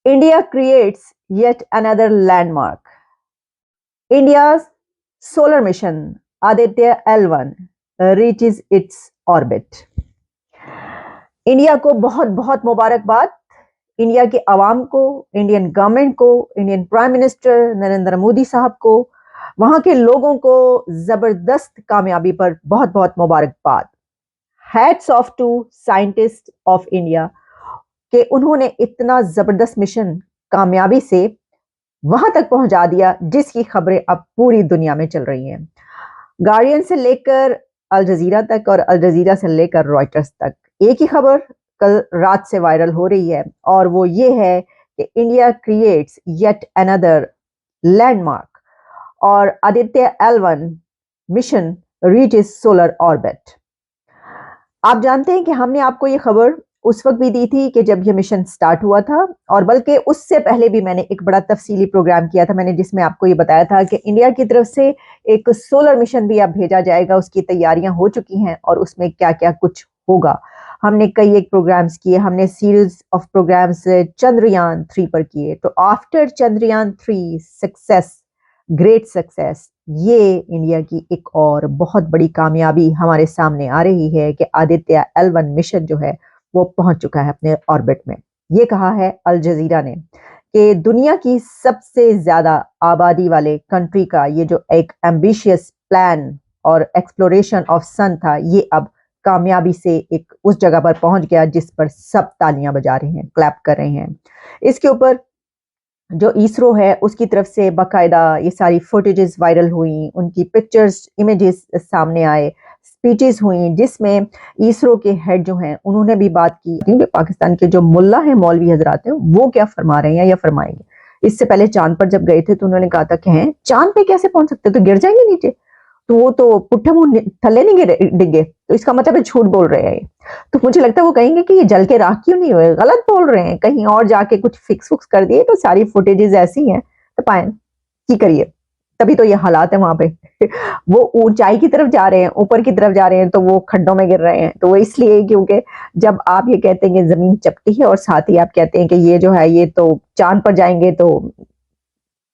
India creates yet another landmark. India's solar mission Aditya L1 reaches its orbit. India को बहुत बहुत मुबारकबाद। India के अवाम को, इंडियन गवर्नमेंट को, Indian prime minister Narendra Modi साहब को, वहां के लोगों को जबरदस्त कामयाबी पर बहुत बहुत मुबारकबाद। Hats off to scientist of India कि उन्होंने इतना जबरदस्त मिशन कामयाबी से वहां तक पहुंचा दिया जिसकी खबरें अब पूरी दुनिया में चल रही हैं। गार्डियन से लेकर अल जजीरा तक और अल जजीरा से लेकर रॉयटर्स तक एक ही खबर कल रात से वायरल हो रही है और वो ये है कि India creates yet another landmark और Aditya L1 mission reaches solar orbit. आप जानते हैं कि हमने आपको ये खबर उस वक्त भी दी थी कि जब ये मिशन स्टार्ट हुआ था, और बल्कि उससे पहले भी मैंने एक बड़ा तफसीली प्रोग्राम किया था मैंने, जिसमें आपको ये बताया था कि इंडिया की तरफ से एक सोलर मिशन भी अब भेजा जाएगा, उसकी तैयारियां हो चुकी हैं और उसमें क्या क्या कुछ होगा। हमने कई एक प्रोग्राम्स किए, हमने सीरीज ऑफ प्रोग्राम्स चंद्रयान 3 पर किए। तो after Chandrayaan 3 success, great success, ये इंडिया की एक और बहुत बड़ी कामयाबी हमारे सामने आ रही है कि आदित्य L1 मिशन जो है वो पहुंच चुका है अपने ऑर्बिट में। ये कहा है अल जजीरा ने कि दुनिया की सबसे ज्यादा आबादी वाले कंट्री का ये जो एक एम्बिशियस प्लान और एक्सप्लोरेशन ऑफ सन था, ये अब कामयाबी से एक उस जगह पर पहुंच गया जिस पर सब तालियां बजा रहे हैं, क्लैप कर रहे हैं। इसके ऊपर जो इसरो है उसकी तरफ से बाकायदा ये सारी फुटेजेस वायरल हुई, उनकी पिक्चर्स, इमेजेस सामने आए, स्पीचेस हुई जिसमें इसरो के हेड जो हैं उन्होंने भी बात की कि पाकिस्तान के जो मुल्ला हैं, मौलवी हजरात हैं, वो क्या फरमा रहे हैं या फरमाएंगे। इससे पहले चांद पर जब गए थे तो उन्होंने कहा था कि हैं चांद पे कैसे पहुंच सकते, तो गिर जाएंगे नीचे, तो वो तो पुट्ठे मुंह थल्ले नहीं डिगे, तो इसका मतलब है झूठ बोल रहे हैं। तो मुझे लगता है वो कहेंगे कि ये जल के राख क्यों नहीं हुए, गलत बोल रहे हैं, कहीं और जाके कुछ फिक्स फुक्स कर दिए। तो सारी फुटेजेस ऐसी हैं तो पाए की करिए, तभी तो ये हालात है वहां पे। वो ऊंचाई की तरफ जा रहे हैं, ऊपर की तरफ जा रहे हैं, तो वो खड्डों में गिर रहे हैं। तो वो इसलिए क्योंकि जब आप ये कहते हैं कि जमीन चपटी है और साथ ही आप कहते हैं कि ये जो है ये तो चांद पर जाएंगे तो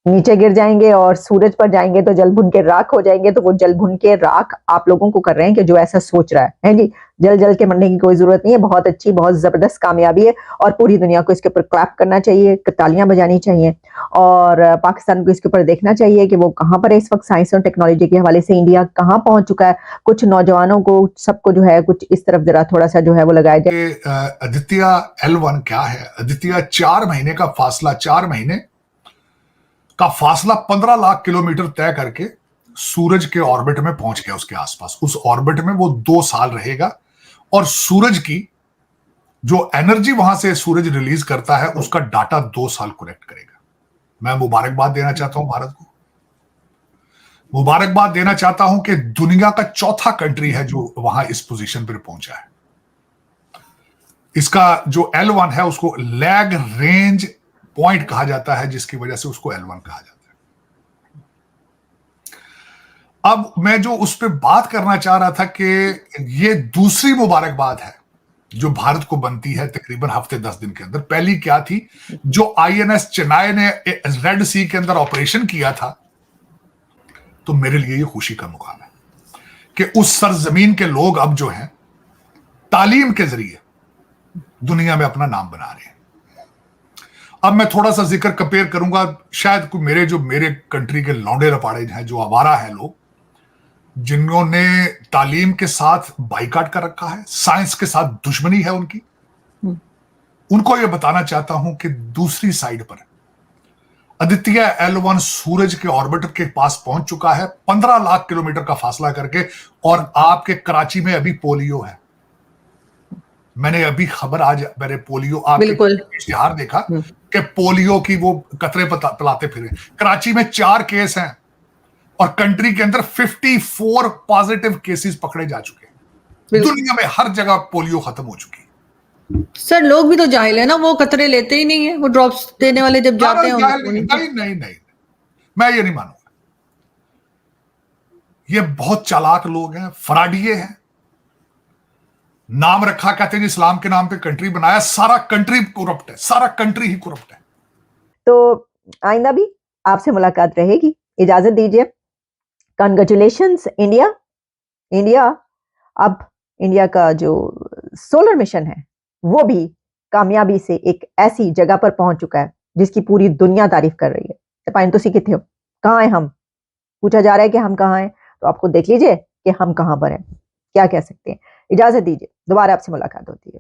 नीचे गिर जाएंगे और सूरज पर जाएंगे तो जल भुन के राख हो जाएंगे, तो वो जल भुन के राख आप लोगों को कर रहे हैं कि जो ऐसा सोच रहा है जी, जल जल के मरने की कोई जरूरत नहीं है। बहुत अच्छी, बहुत जबरदस्त कामयाबी है और पूरी दुनिया को इसके ऊपर क्लैप करना चाहिए, तालियां बजानी चाहिए और पाकिस्तान को इसके ऊपर देखना चाहिए कि वो कहाँ पर है इस वक्त साइंस और टेक्नोलॉजी के हवाले से, इंडिया कहाँ पहुंच चुका है। कुछ नौजवानों को सबको जो है कुछ इस तरफ जरा थोड़ा सा जो है वो लगाया जाए। आदित्य L1 क्या है? आदित्य 4 महीने का फासला, 4 महीने का फासला 15 लाख किलोमीटर तय करके सूरज के ऑर्बिट में पहुंच गया, उसके आसपास। उस ऑर्बिट में वो 2 साल रहेगा और सूरज की जो एनर्जी वहां से सूरज रिलीज करता है उसका डाटा 2 साल कलेक्ट करेगा। मैं मुबारकबाद देना चाहता हूं भारत को, मुबारकबाद देना चाहता हूं कि दुनिया का चौथा कंट्री है जो वहां इस पोजीशन पर पहुंचा है। इसका जो L1 है उसको लैग रेंज पॉइंट कहा जाता है, जिसकी वजह से उसको L1 कहा जाता है। अब मैं जो उस पर बात करना चाह रहा था कि ये दूसरी मुबारकबाद है जो भारत को बनती है तकरीबन हफ्ते 10 दिन के अंदर। पहली क्या थी? जो INS चेन्नई ने रेड सी के अंदर ऑपरेशन किया था, तो मेरे लिए ये खुशी का मुकाम है कि उस सरजमीन के लोग अब जो हैं तालीम के जरिए दुनिया में अपना नाम बना रहे हैं। अब मैं थोड़ा सा जिक्र कंपेयर करूंगा, शायद मेरे कंट्री के लौंडे रपाड़े हैं, जो आवारा हैं लोग, जिन्होंने तालीम के साथ बाइकाट कर रखा है, साइंस के साथ दुश्मनी है उनकी, उनको यह बताना चाहता हूं कि दूसरी साइड पर आदित्य L1 सूरज के ऑर्बिट के पास पहुंच चुका है 15 लाख किलोमीटर का फासला करके, और आपके कराची में अभी पोलियो है। मैंने अभी खबर आज मैंने पोलियो आपके इश्तिहार देखा कि पोलियो की वो कतरे पिलाते फिरे। कराची में 4 केस हैं और कंट्री के अंदर 54 पॉजिटिव केसेस पकड़े जा चुके हैं। दुनिया में हर जगह पोलियो खत्म हो चुकी है। सर लोग भी तो जाहिल है ना, वो कतरे लेते ही नहीं है, वो ड्रॉप्स देने वाले जब जाते हैं। नहीं, मैं ये नहीं मानूंगा। ये बहुत चालाक लोग हैं, फराडिये हैं, नाम रखा, कहते हैं इस्लाम के नाम पे कंट्री बनाया। सारा कंट्री करप्ट है, सारा कंट्री ही करप्ट है। तो आइंदा भी आपसे मुलाकात रहेगी, इजाजत दीजिए। Congratulations India. इंडिया अब इंडिया का जो सोलर मिशन है वो भी कामयाबी से एक ऐसी जगह पर पहुंच चुका है जिसकी पूरी दुनिया तारीफ कर रही है। पाइन तो सीखे थे, कहाँ है हम, पूछा जा रहा है कि हम कहाँ हैं, तो आपको देख लीजिए कि हम कहाँ पर हैं, क्या कह सकते हैं। इजाजत दीजिए, दोबारा आपसे मुलाकात होती है।